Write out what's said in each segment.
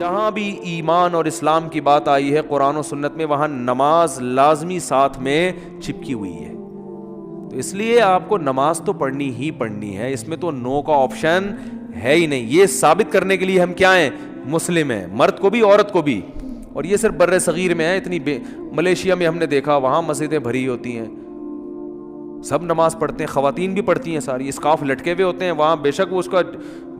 جہاں بھی ایمان اور اسلام کی بات آئی ہے قرآن و سنت میں، وہاں نماز لازمی ساتھ میں چپکی ہوئی ہے. تو اس لیے آپ کو نماز تو پڑھنی ہی پڑھنی ہے، اس میں تو نو کا آپشن ہے ہی نہیں. یہ ثابت کرنے کے لیے ہم کیا ہیں؟ مسلم ہیں، مرد کو بھی عورت کو بھی. اور یہ صرف بر صغیر میں ہے. ملیشیا میں ہم نے دیکھا وہاں مسجدیں بھری ہوتی ہیں، سب نماز پڑھتے ہیں، خواتین بھی پڑھتی ہیں ساری، اسکارف لٹکے ہوئے ہوتے ہیں وہاں. بے شک وہ اس کا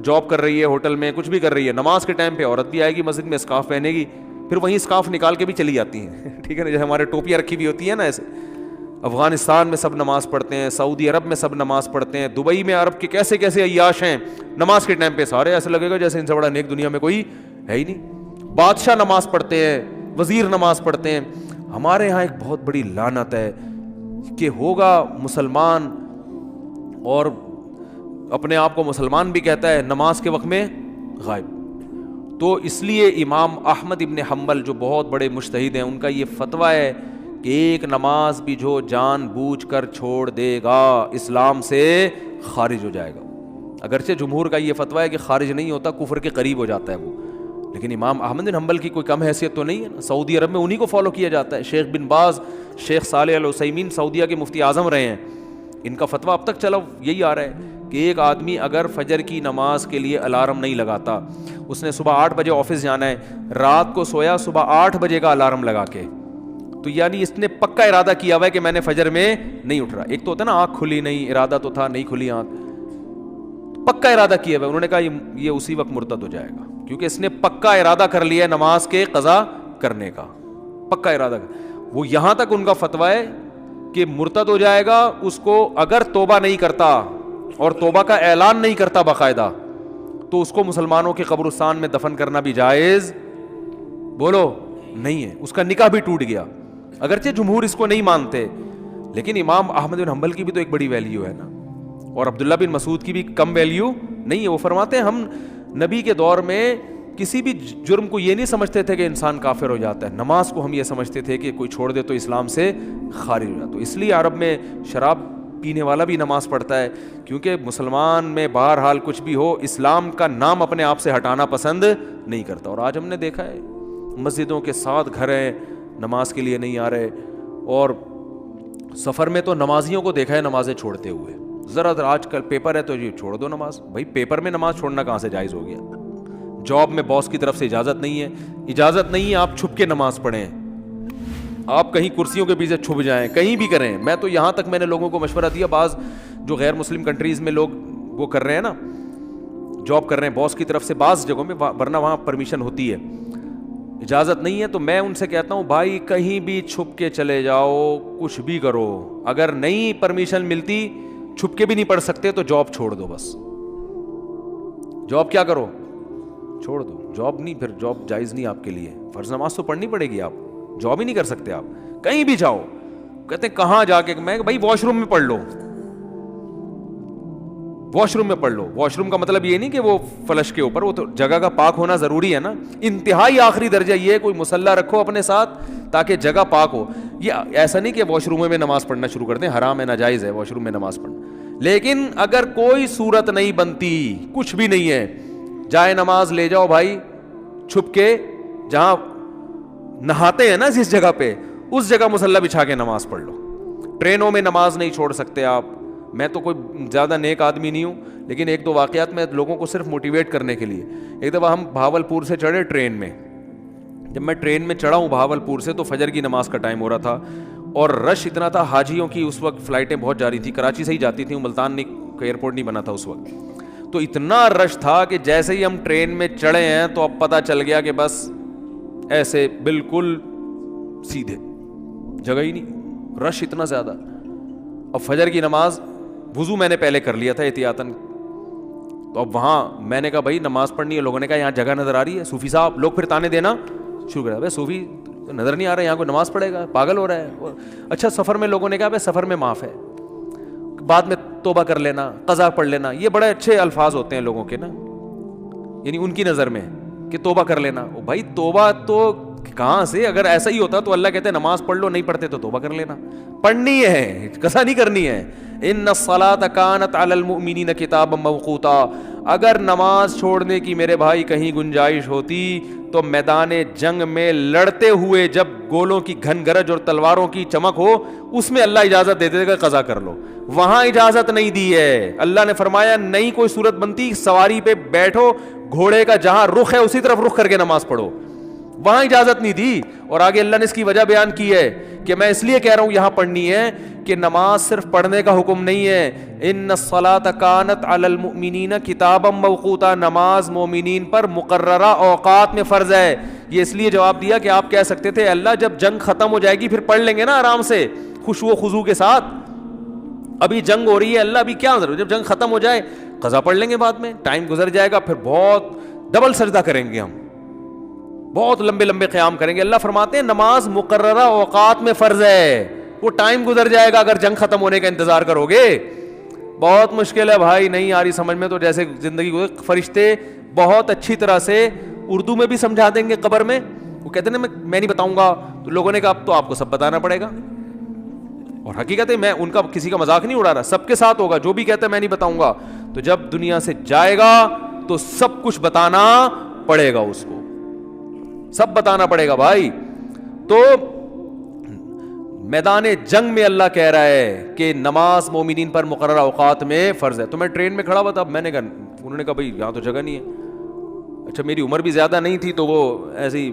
جاب کر رہی ہے، ہوٹل میں کچھ بھی کر رہی ہے، نماز کے ٹائم پہ عورت بھی آئے گی مسجد میں، اسکارف پہنے گی، پھر وہیں اسکارف نکال کے بھی چلی جاتی ہیں. ٹھیک ہے نا، جیسے ہمارے ٹوپیاں رکھی ہوئی ہوتی ہیں نا ایسے. افغانستان میں سب نماز پڑھتے ہیں، سعودی عرب میں سب نماز پڑھتے ہیں، دبئی میں عرب کے کیسے کیسے عیاش ہیں، نماز کے ٹائم پہ سارے ایسے لگے گا جیسے ان سے بڑا نیک دنیا میں کوئی ہے ہی نہیں. بادشاہ نماز پڑھتے ہیں، وزیر نماز پڑھتے ہیں. ہمارے ہاں ایک بہت بڑی لعنت ہے کہ ہوگا مسلمان اور اپنے آپ کو مسلمان بھی کہتا ہے، نماز کے وقت میں غائب. تو اس لیے امام احمد ابن حنبل جو بہت بڑے مجتہد ہیں، ان کا یہ فتویٰ ہے کہ ایک نماز بھی جو جان بوجھ کر چھوڑ دے گا اسلام سے خارج ہو جائے گا. اگرچہ جمہور کا یہ فتویٰ ہے کہ خارج نہیں ہوتا، کفر کے قریب ہو جاتا ہے وہ، لیکن امام احمد بن حنبل کی کوئی کم حیثیت تو نہیں ہے نا. سعودی عرب میں انہی کو فالو کیا جاتا ہے. شیخ بن باز، شیخ صالح العثیمین سعودیہ کے مفتی اعظم رہے ہیں، ان کا فتویٰ اب تک چلا یہی آ رہا ہے کہ ایک آدمی اگر فجر کی نماز کے لیے الارم نہیں لگاتا، اس نے صبح 8 بجے آفس جانا ہے، رات کو سویا صبح 8 بجے کا الارم لگا کے، تو یعنی اس نے پکا ارادہ کیا ہوا ہے کہ میں نے فجر میں نہیں اٹھ رہا. ایک تو ہوتا ہے نا آنکھ کھلی نہیں، ارادہ تو تھا نہیں کھلی آنکھ، پکا ارادہ کیا ہوا ہے. انہوں نے کہا یہ اسی وقت مرتد ہو جائے گا، کیونکہ اس نے پکا ارادہ کر لیا ہے نماز کے قضا کرنے کا، پکا ارادہ. وہ یہاں تک ان کا فتویٰ ہے کہ مرتد ہو جائے گا اس کو اگر توبہ نہیں کرتا اور توبہ کا اعلان نہیں کرتا باقاعدہ، تو اس کو مسلمانوں کے قبرستان میں دفن کرنا بھی جائز بولو نہیں ہے. اس کا نکاح بھی ٹوٹ گیا. اگرچہ جمہور اس کو نہیں مانتے، لیکن امام احمد بن حنبل کی بھی تو ایک بڑی ویلیو ہے نا، اور عبداللہ بن مسعود کی بھی کم ویلیو نہیں ہے. وہ فرماتے ہیں ہم نبی کے دور میں کسی بھی جرم کو یہ نہیں سمجھتے تھے کہ انسان کافر ہو جاتا ہے، نماز کو ہم یہ سمجھتے تھے کہ کوئی چھوڑ دے تو اسلام سے خارج ہو جاتا. تو اس لیے عرب میں شراب پینے والا بھی نماز پڑھتا ہے، کیونکہ مسلمان میں بہرحال کچھ بھی ہو اسلام کا نام اپنے آپ سے ہٹانا پسند نہیں کرتا. اور آج ہم نے دیکھا ہے مسجدوں کے 7 گھر ہیں نماز کے لیے نہیں آ رہے، اور سفر میں تو نمازیوں کو دیکھا ہے نمازیں چھوڑتے ہوئے. ذرا آج کل پیپر ہے تو یہ چھوڑ دو نماز. بھائی پیپر میں نماز چھوڑنا کہاں سے جائز ہو گیا؟ جاب میں باس کی طرف سے اجازت نہیں ہے، اجازت نہیں ہے آپ چھپ کے نماز پڑھیں، آپ کہیں کرسیوں کے پیچھے چھپ جائیں، کہیں بھی کریں. میں تو یہاں تک میں نے لوگوں کو مشورہ دیا، بعض جو غیر مسلم کنٹریز میں لوگ وہ کر رہے ہیں نا، جاب کر رہے ہیں باس کی طرف سے بعض جگہوں میں، ورنہ وہاں پرمیشن ہوتی ہے، اجازت نہیں ہے، تو میں ان سے کہتا ہوں بھائی کہیں بھی چھپ کے چلے جاؤ، کچھ بھی کرو، اگر نہیں پرمیشن ملتی چھپ کے بھی نہیں پڑھ سکتے تو جاب چھوڑ دو. بس جاب کیا کرو؟ چھوڑ دو. جاب نہیں، پھر جاب جائز نہیں آپ کے لیے. فرض نماز تو پڑھنی پڑے گی، آپ جاب ہی نہیں کر سکتے. آپ کہیں بھی جاؤ، کہتے ہیں کہاں جا کے، میں بھائی واش روم میں پڑھ لو، واش روم میں پڑھ لو. واش روم کا مطلب یہ نہیں کہ وہ فلش کے اوپر، وہ تو جگہ کا پاک ہونا ضروری ہے نا. انتہائی آخری درجہ یہ ہے کوئی مصلی رکھو اپنے ساتھ تاکہ جگہ پاک ہو. یہ ایسا نہیں کہ واش روم میں نماز پڑھنا شروع کر دیں، حرام ہے، ناجائز ہے واش روم میں نماز پڑھنا. لیکن اگر کوئی صورت نہیں بنتی، کچھ بھی نہیں ہے، جائے نماز لے جاؤ بھائی چھپ کے، جہاں نہاتے ہیں نا جس جگہ پہ، اس جگہ مصلی بچھا کے نماز پڑھ لو. ٹرینوں میں نماز نہیں چھوڑ سکتے آپ. میں تو کوئی زیادہ نیک آدمی نہیں ہوں، لیکن 1-2 واقعات میں لوگوں کو صرف موٹیویٹ کرنے کے لیے. ایک دفعہ ہم بھاولپور سے چڑھے ٹرین میں. جب میں ٹرین میں چڑھا ہوں بھاولپور سے، تو فجر کی نماز کا ٹائم ہو رہا تھا، اور رش اتنا تھا. حاجیوں کی اس وقت فلائٹیں بہت جا رہی تھی، کراچی سے ہی جاتی تھیں، ملتان کا ایئرپورٹ نہیں بنا تھا اس وقت. تو اتنا رش تھا کہ جیسے ہی ہم ٹرین میں چڑھے ہیں تو اب پتہ چل گیا کہ بس ایسے بالکل سیدھے، جگہ ہی نہیں، رش اتنا زیادہ. اب فجر کی نماز وضو میں نے پہلے کر لیا تھا احتیاطاً، تو اب وہاں میں نے کہا بھائی نماز پڑھنی ہے. لوگوں نے کہا یہاں جگہ نظر آ رہی ہے صوفی صاحب. لوگ پھر تانے دینا شروع کر دیا، بھائی صوفی نظر نہیں آ رہا ہے، یہاں کوئی نماز پڑھے گا، پاگل ہو رہا ہے. اچھا سفر میں لوگوں نے کہا بھائی سفر میں معاف ہے، بعد میں توبہ کر لینا، قضا پڑھ لینا. یہ بڑے اچھے الفاظ ہوتے ہیں لوگوں کے نا، یعنی ان کی نظر میں کہ توبہ کر لینا. بھائی توبہ تو کہاں سے؟ اگر ایسا ہی ہوتا تو اللہ کہتے ہیں نماز پڑھ لو، نہیں پڑھتے تو توبہ کر لینا. پڑھنی ہے، قضا نہیں کرنی ہے. ان الصلاۃ کانت علی المؤمنین کتابا موقوتا. اگر نماز چھوڑنے کی میرے بھائی کہیں گنجائش ہوتی تو میدان جنگ میں لڑتے ہوئے جب گولوں کی گھن گرج اور تلواروں کی چمک ہو اس میں اللہ اجازت دے دے گا قضا کر لو. وہاں اجازت نہیں دی ہے. اللہ نے فرمایا نہیں کوئی صورت بنتی, سواری پہ بیٹھو, گھوڑے کا جہاں رخ ہے اسی طرف رخ کر کے نماز پڑھو. وہاں اجازت نہیں دی. اور آگے اللہ نے اس کی وجہ بیان کی ہے کہ میں اس لیے کہہ رہا ہوں یہاں پڑھنی ہے کہ نماز صرف پڑھنے کا حکم نہیں ہے. ان الصلاۃ کانت علی المؤمنین کتابا موقوتا, نماز مومنین پر مقررہ اوقات میں فرض ہے. یہ اس لیے جواب دیا کہ آپ کہہ سکتے تھے اللہ جب جنگ ختم ہو جائے گی پھر پڑھ لیں گے نا آرام سے خشوع و خضوع کے ساتھ. ابھی جنگ ہو رہی ہے, اللہ ابھی کیا ضرورت, جب جنگ ختم ہو جائے قضا پڑھ لیں گے بعد میں, ٹائم گزر جائے گا, پھر بہت ڈبل سجدہ کریں گے, ہم بہت لمبے لمبے قیام کریں گے. اللہ فرماتے ہیں نماز مقررہ اوقات میں فرض ہے, وہ ٹائم گزر جائے گا اگر جنگ ختم ہونے کا انتظار کرو گے. بہت مشکل ہے بھائی, نہیں آ رہی سمجھ میں تو جیسے زندگی گزر. فرشتے بہت اچھی طرح سے اردو میں بھی سمجھا دیں گے قبر میں. وہ کہتے ہیں میں نہیں بتاؤں گا, تو لوگوں نے کہا اب تو آپ کو سب بتانا پڑے گا. اور حقیقت ہے میں ان کا کسی کا مذاق نہیں اڑا رہا, سب کے ساتھ ہوگا. جو بھی کہتا ہے میں نہیں بتاؤں گا, تو جب دنیا سے جائے گا تو سب کچھ بتانا پڑے گا, اس کو سب بتانا پڑے گا بھائی. تو میدان جنگ میں اللہ کہہ رہا ہے کہ نماز مومنین پر مقررہ اوقات میں فرض ہے. تو میں ٹرین میں کھڑا ہوا تھا, میں نے کہا, انہوں نے کہا بھائی یہاں تو جگہ نہیں ہے. اچھا میری عمر بھی زیادہ نہیں تھی تو وہ ایسی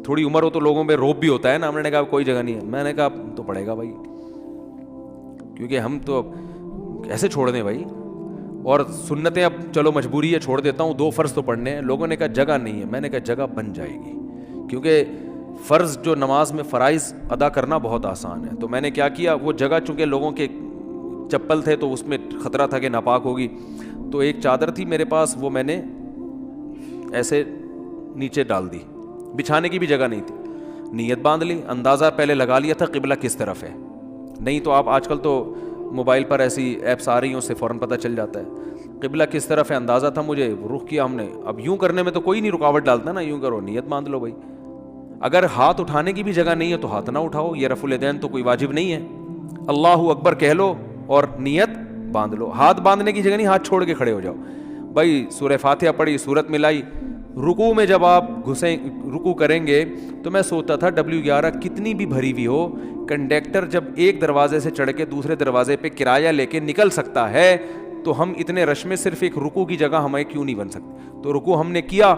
تھوڑی عمر ہو تو لوگوں میں روب بھی ہوتا ہے نا. ہم نے کہا کوئی جگہ نہیں ہے. میں نے کہا تو پڑے گا بھائی, کیونکہ ہم تو ایسے چھوڑ دیں بھائی, اور سنتیں اب چلو مجبوری ہے چھوڑ دیتا ہوں, 2 فرض تو پڑھنے ہیں. لوگوں نے کہا جگہ نہیں ہے. میں نے کہا جگہ بن جائے گی, کیونکہ فرض جو نماز میں فرائض ادا کرنا بہت آسان ہے. تو میں نے کیا کیا, وہ جگہ چونکہ لوگوں کے چپل تھے تو اس میں خطرہ تھا کہ ناپاک ہوگی, تو ایک چادر تھی میرے پاس, وہ میں نے ایسے نیچے ڈال دی, بچھانے کی بھی جگہ نہیں تھی. نیت باندھ لی, اندازہ پہلے لگا لیا تھا قبلہ کس طرف ہے. نہیں تو آپ آج کل تو موبائل پر ایسی ایپس آ رہی ہیں, اس سے فوراً پتہ چل جاتا ہے قبلہ کس طرف ہے. اندازہ تھا مجھے, رخ کیا ہم نے. اب یوں کرنے میں تو کوئی نہیں رکاوٹ ڈالتا نا, یوں کرو, نیت باندھ لو بھائی. اگر ہاتھ اٹھانے کی بھی جگہ نہیں ہے تو ہاتھ نہ اٹھاؤ, یہ رفع الیدین تو کوئی واجب نہیں ہے. اللہ اکبر کہہ لو اور نیت باندھ لو. ہاتھ باندھنے کی جگہ نہیں, ہاتھ چھوڑ کے کھڑے ہو جاؤ بھائی. سورہ فاتحہ پڑھی, سورت ملائی. رکوع میں جب آپ رکوع کریں گے تو میں سوچتا تھا W11 کتنی بھی بھری ہوئی ہو, کنڈکٹر جب ایک دروازے سے چڑھ کے دوسرے دروازے پہ کرایہ لے کے نکل سکتا ہے تو ہم اتنے رش میں صرف ایک رکوع کی جگہ ہمیں کیوں نہیں بن سکتی. تو رکوع ہم نے کیا,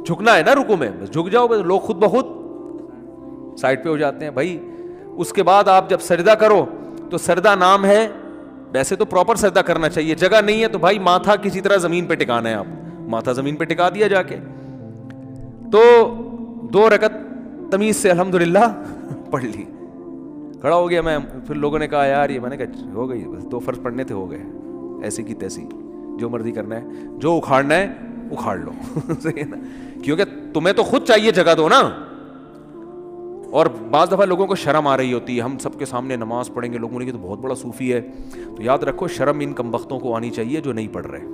جھکنا ہے نا رکوع میں, بس جھک جاؤ, بس لوگ خود بخود سائڈ پہ ہو جاتے ہیں بھائی. اس کے بعد آپ جب سجدہ کرو تو سجدہ نام ہے, ویسے تو پراپر سجدہ کرنا چاہیے. جگہ نہیں ہے تو بھائی ماتھا کسی طرح زمین پہ ٹکانا ہے, آپ ماتھا زمین پہ ٹکا دیا جا کے. تو 2 رکعت تمیز سے الحمدللہ پڑھ لی, کھڑا ہو گیا میں. پھر لوگوں نے کہا یار یہ, میں نے کہا ہو گئی, بس 2 فرض پڑھنے تھے, ہو گئے, ایسی کی تیسی, جو مرضی کرنا ہے, جو اکھاڑنا ہے اکھاڑ لو. صحیح ہے نا, کیونکہ تمہیں تو خود چاہیے جگہ دو نا. اور بعض دفعہ لوگوں کو شرم آ رہی ہوتی ہے, ہم سب کے سامنے نماز پڑھیں گے, لوگوں نے کہ تو بہت بڑا صوفی ہے. تو یاد رکھو شرم ان کمبختوں کو آنی چاہیے جو نہیں پڑھ رہے,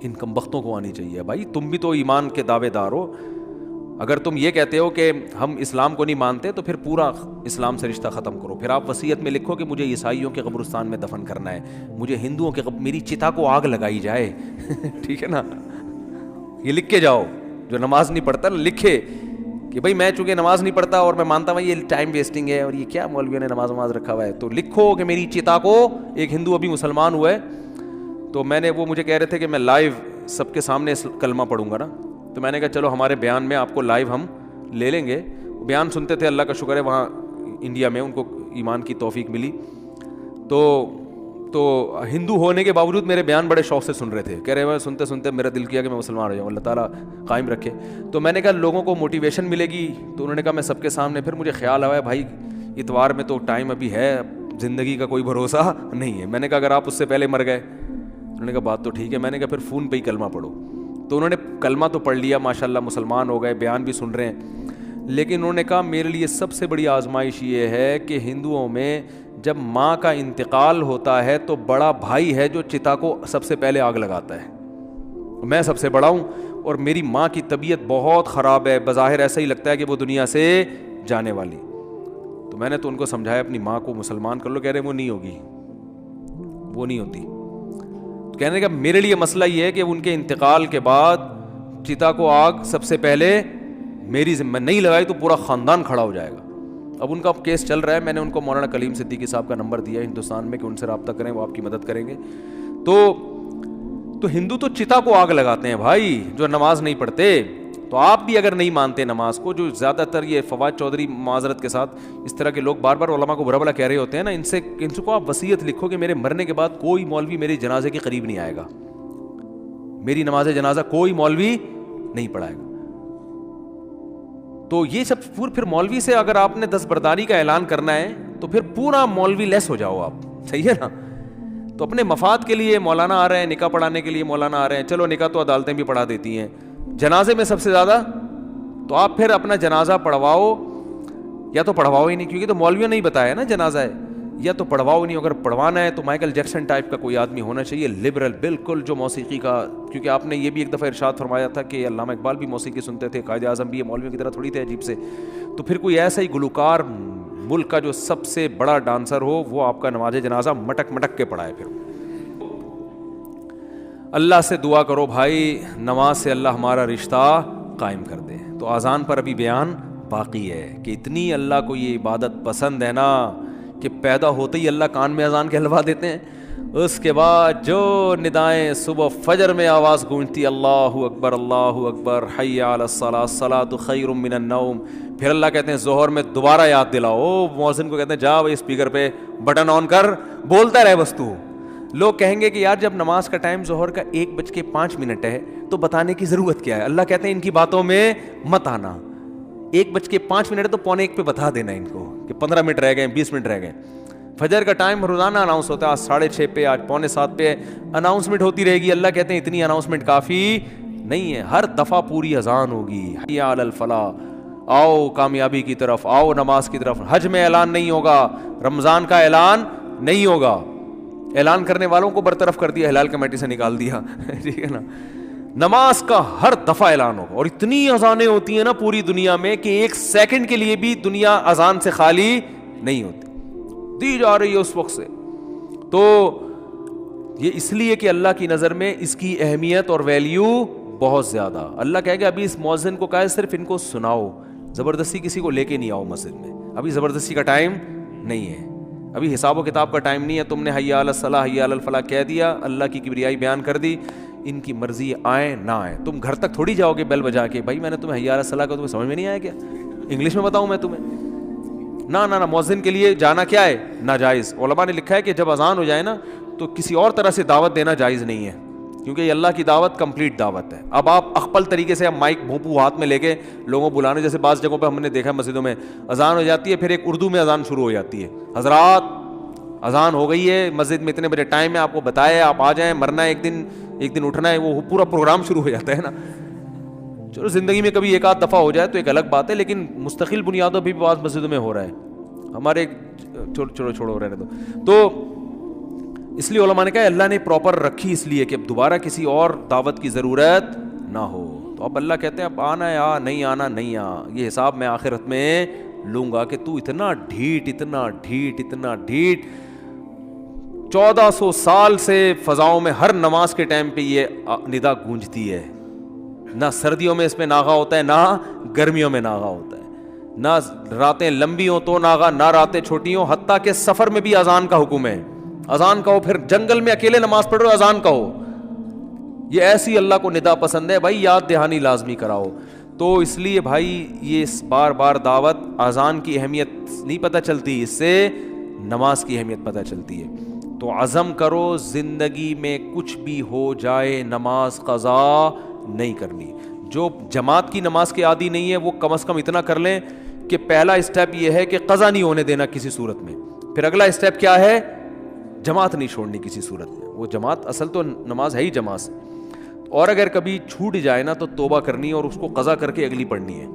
ان کمبختوں کو آنی چاہیے. بھائی تم بھی تو ایمان کے دعوے دار ہو. اگر تم یہ کہتے ہو کہ ہم اسلام کو نہیں مانتے تو پھر پورا اسلام سے رشتہ ختم کرو. پھر آپ وصیت میں لکھو کہ مجھے عیسائیوں کے قبرستان میں دفن کرنا ہے, مجھے ہندوؤں کے میری چتا کو آگ لگائی جائے. ٹھیک ہے نا, یہ لکھ کے جاؤ. جو نماز نہیں پڑھتا نا لکھے کہ بھائی میں چونکہ نماز نہیں پڑھتا اور میں مانتا ہوں یہ ٹائم ویسٹنگ ہے, اور یہ کیا مولویوں نے نماز رکھا ہوا ہے, تو لکھو کہ میری چتا کو. ایک ہندو ابھی مسلمان ہوا ہے, تو میں نے, وہ مجھے کہہ رہے تھے کہ میں لائیو سب کے سامنے کلمہ پڑھوں گا نا, تو میں نے کہا چلو ہمارے بیان میں آپ کو لائیو ہم لے لیں گے. بیان سنتے تھے, اللہ کا شکر ہے وہاں انڈیا میں ان کو ایمان کی توفیق ملی. تو ہندو ہونے کے باوجود میرے بیان بڑے شوق سے سن رہے تھے, کہہ رہے ہیں سنتے سنتے میرا دل کیا کہ میں مسلمان ہو جاؤں, اللہ تعالیٰ قائم رکھے. تو میں نے کہا لوگوں کو موٹیویشن ملے گی, تو انہوں نے کہا میں سب کے سامنے. پھر مجھے خیال آیا بھائی اتوار میں تو ٹائم ابھی ہے, زندگی کا کوئی بھروسہ نہیں ہے. میں نے کہا اگر آپ اس سے پہلے مر گئے, انہوں نے کہا بات تو ٹھیک ہے. میں نے کہا پھر فون پہ ہی کلمہ پڑھو. تو انہوں نے کلمہ تو پڑھ لیا, ماشاءاللہ مسلمان ہو گئے, بیان بھی سن رہے ہیں. لیکن انہوں نے کہا میرے لیے سب سے بڑی آزمائش یہ ہے کہ ہندوؤں میں جب ماں کا انتقال ہوتا ہے تو بڑا بھائی ہے جو چتا کو سب سے پہلے آگ لگاتا ہے. میں سب سے بڑا ہوں اور میری ماں کی طبیعت بہت خراب ہے, بظاہر ایسا ہی لگتا ہے کہ وہ دنیا سے جانے والی. تو میں نے تو ان کو سمجھایا اپنی ماں کو مسلمان کر لو. کہہ رہے وہ نہیں ہوگی, وہ نہیں ہوتی. کہنے کا میرے لیے مسئلہ یہ ہے کہ ان کے انتقال کے بعد چتا کو آگ سب سے پہلے میری ذمہ نہیں لگائی تو پورا خاندان کھڑا ہو جائے گا. اب ان کا کیس چل رہا ہے, میں نے ان کو مولانا کلیم صدیقی صاحب کا نمبر دیا ہے ہندوستان میں کہ ان سے رابطہ کریں, وہ آپ کی مدد کریں گے. تو ہندو تو چتا کو آگ لگاتے ہیں بھائی, جو نماز نہیں پڑھتے. تو آپ بھی اگر نہیں مانتے نماز کو, جو زیادہ تر یہ فواد چودھری معذرت کے ساتھ اس طرح کے لوگ بار بار علماء کو برا بلا کہہ رہے ہوتے ہیں نا, ان سے کو آپ وصیت لکھو کہ میرے مرنے کے بعد کوئی مولوی میرے جنازے کے قریب نہیں آئے گا, میری نماز جنازہ کوئی مولوی نہیں پڑھائے گا. تو یہ سب پھر مولوی سے اگر آپ نے دستبرداری کا اعلان کرنا ہے تو پھر پورا مولوی لیس ہو جاؤ آپ, صحیح ہے نا. تو اپنے مفاد کے لیے مولانا آ رہے ہیں, نکاح پڑھانے کے لیے مولانا آ رہے ہیں, چلو نکاح تو عدالتیں بھی پڑھا دیتی ہیں, جنازے میں سب سے زیادہ تو آپ پھر اپنا جنازہ پڑھواؤ, یا تو پڑھواؤ ہی نہیں, کیونکہ تو مولویوں نے ہی بتایا نا جنازہ ہے, یا تو پڑھواؤ نہیں. اگر پڑھوانا ہے تو مائیکل جیکسن ٹائپ کا کوئی آدمی ہونا چاہیے, لبرل بالکل, جو موسیقی کا, کیونکہ آپ نے یہ بھی ایک دفعہ ارشاد فرمایا تھا کہ علامہ اقبال بھی موسیقی سنتے تھے, قائد اعظم بھی, مولویوں کی طرح تھوڑی تھے عجیب سے. تو پھر کوئی ایسا ہی گلوکار ملک کا جو سب سے بڑا ڈانسر ہو, وہ آپ کا نماز جنازہ مٹک مٹک کے پڑھائے. پھر اللہ سے دعا کرو بھائی, نماز سے اللہ ہمارا رشتہ قائم کر دے. تو اذان پر ابھی بیان باقی ہے کہ اتنی اللہ کو یہ عبادت پسند ہے نا کہ پیدا ہوتے ہی اللہ کان میں اذان کہلوا دیتے ہیں. اس کے بعد جو ندائیں صبح فجر میں آواز گونجتی, اللہ اکبر اللہ اکبر, حی علی الصلاۃ, الصلاۃ خیر من النوم, پھر اللہ کہتے ہیں ظہر میں دوبارہ یاد دلاؤ. مؤذن کو کہتے ہیں جا بھائی اسپیکر پہ بٹن آن کر, بولتا رہے بس تو. لوگ کہیں گے کہ یار جب نماز کا ٹائم ظہر کا 1:05 ہے تو بتانے کی ضرورت کیا ہے. اللہ کہتے ہیں ان کی باتوں میں مت آنا. 1:05 ہے تو 1:45 پہ بتا دینا ان کو کہ 15 منٹ رہ گئے, 20 منٹ رہ گئے. فجر کا ٹائم روزانہ اناؤنس ہوتا ہے, آج 6:30 پہ, آج 6:45 پہ اناؤنسمنٹ ہوتی رہے گی. اللہ کہتے ہیں اتنی اناؤنسمنٹ کافی نہیں ہے, ہر دفعہ پوری اذان ہوگی. حی علی الفلاح, آؤ کامیابی کی طرف, آؤ نماز کی طرف. حج میں اعلان نہیں ہوگا, رمضان کا اعلان نہیں ہوگا, اعلان کرنے والوں کو برطرف کر دیا, ہلال کمیٹی سے نکال دیا, ٹھیک ہے نا. نماز کا ہر دفعہ اعلان ہوگا, اور اتنی اذانیں ہوتی ہیں نا پوری دنیا میں کہ 1 سیکنڈ کے لیے بھی دنیا اذان سے خالی نہیں ہوتی, دی جا رہی ہے اس وقت سے. تو یہ اس لیے کہ اللہ کی نظر میں اس کی اہمیت اور ویلیو بہت زیادہ. اللہ کہے گا ابھی اس مؤذن کو کہا صرف ان کو سناؤ, زبردستی کسی کو لے کے نہیں آؤ مسجد میں, ابھی زبردستی کا ٹائم نہیں ہے, ابھی حساب و کتاب کا ٹائم نہیں ہے. تم نے حی علی الصلاح حی علی الفلاح کہہ دیا, اللہ کی کبریائی بیان کر دی, ان کی مرضی آئے نہ آئے. تم گھر تک تھوڑی جاؤ گے بیل بجا کے, بھائی میں نے تمہیں حی علی الصلاح کا, تمہیں سمجھ میں نہیں آیا کیا, انگلش میں بتاؤں میں تمہیں؟ نہ مؤذن کے لیے جانا کیا ہے, ناجائز. علماء نے لکھا ہے کہ جب اذان ہو جائے نا تو کسی اور طرح سے دعوت دینا جائز نہیں ہے, کیونکہ یہ اللہ کی دعوت کمپلیٹ دعوت ہے. اب آپ اخپل طریقے سے مائک بھونپو ہاتھ میں لے کے لوگوں بلانے, جیسے بعض جگہوں پہ ہم نے دیکھا مسجدوں میں اذان ہو جاتی ہے, پھر ایک اردو میں اذان شروع ہو جاتی ہے, حضرات اذان ہو گئی ہے, مسجد میں اتنے بجے ٹائم ہے, آپ کو بتایا آپ آ جائیں, مرنا ہے ایک دن اٹھنا ہے, وہ پورا پروگرام شروع ہو جاتا ہے نا. چلو زندگی میں کبھی ایک آدھ دفعہ ہو جائے تو ایک الگ بات ہے, لیکن مستقل بنیادوں پہ بھی بعض مسجدوں میں ہو رہا ہے. ہمارے چھوڑو رہنے دو. تو اس لیے علماء نے کہا اللہ نے پراپر رکھی اس لیے کہ اب دوبارہ کسی اور دعوت کی ضرورت نہ ہو. تو اب اللہ کہتے ہیں اب آنا ہے آ, نہیں آنا نہیں آ, یہ حساب میں آخرت میں لوں گا کہ تو اتنا ڈھیٹ 1400 سال سے فضاؤں میں ہر نماز کے ٹائم پہ یہ ندا گونجتی ہے. نہ سردیوں میں اس میں ناغا ہوتا ہے, نہ گرمیوں میں ناغا ہوتا ہے, نہ راتیں لمبی ہوں تو ناغا, نہ راتیں چھوٹی ہوں. حتیٰ کہ سفر میں بھی اذان کا حکم ہے, اذان کہو. پھر جنگل میں اکیلے نماز پڑھ رہے ہو, اذان کہو. یہ ایسی اللہ کو ندا پسند ہے بھائی, یاد دہانی لازمی کراؤ. تو اس لیے بھائی یہ بار بار دعوت, اذان کی اہمیت نہیں پتہ چلتی, اس سے نماز کی اہمیت پتہ چلتی ہے. تو عزم کرو زندگی میں کچھ بھی ہو جائے نماز قضا نہیں کرنی. جو جماعت کی نماز کے عادی نہیں ہے وہ کم از کم اتنا کر لیں کہ پہلا اسٹیپ یہ ہے کہ قضا نہیں ہونے دینا کسی صورت میں. پھر اگلا اسٹیپ کیا ہے, جماعت نہیں چھوڑنی کسی صورت میں. وہ جماعت اصل تو نماز ہے ہی جماعت سے, اور اگر کبھی چھوٹ جائے نا تو توبہ کرنی ہے اور اس کو قضا کر کے اگلی پڑھنی ہے.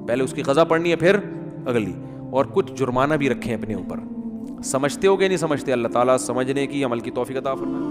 پہلے اس کی قضا پڑھنی ہے پھر اگلی, اور کچھ جرمانہ بھی رکھیں اپنے اوپر. سمجھتے ہو گے نہیں سمجھتے, اللہ تعالیٰ سمجھنے کی عمل کی توفیق عطا فرمائے.